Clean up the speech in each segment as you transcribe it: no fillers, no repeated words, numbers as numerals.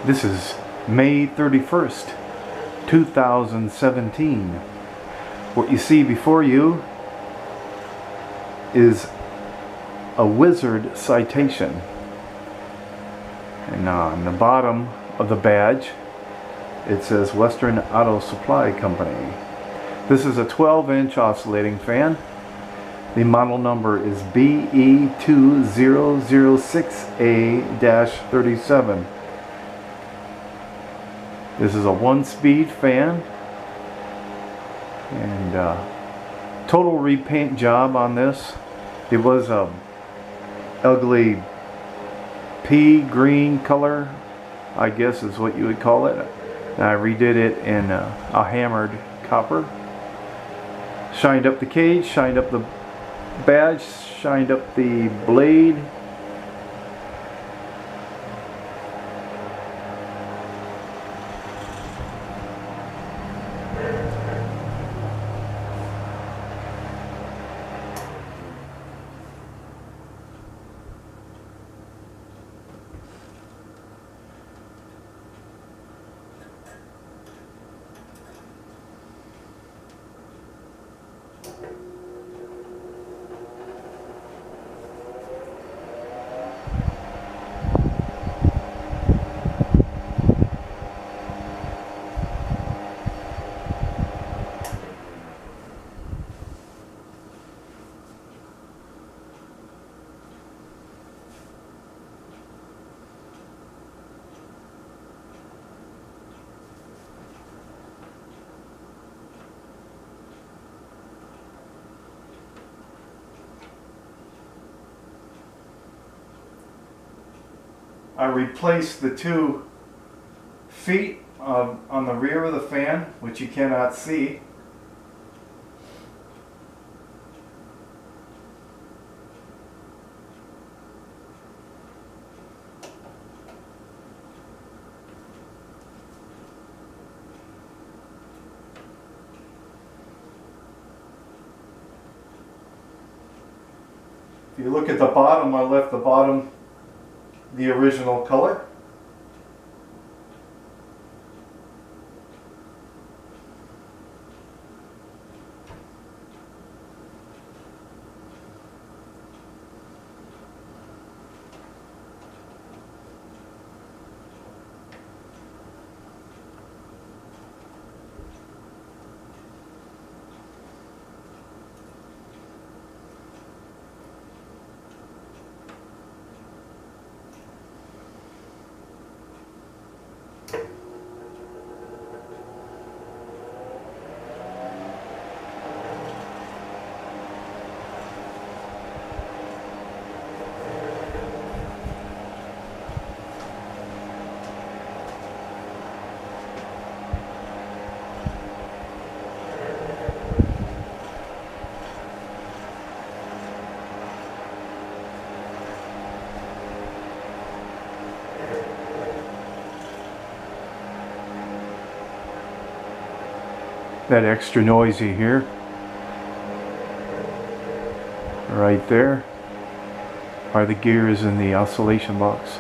This is May 31st, 2017. What you see before you is a Wizard citation. And on the bottom of the badge it says Western Auto Supply Company. This is a 12-inch oscillating fan. The model number is BE2006A-37. This is a 1-speed fan, and total repaint job on this. It was a ugly pea green color, I guess is what you would call it. And I redid it in a hammered copper. Shined up the cage, shined up the badge, shined up the blade. I replaced the 2 feet on the rear of the fan, which you cannot see. If you look at the bottom, I left the bottom the original color. That extra noisy here, right there, are the gears in the oscillation box.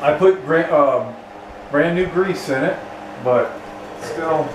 I put brand new grease in it, but still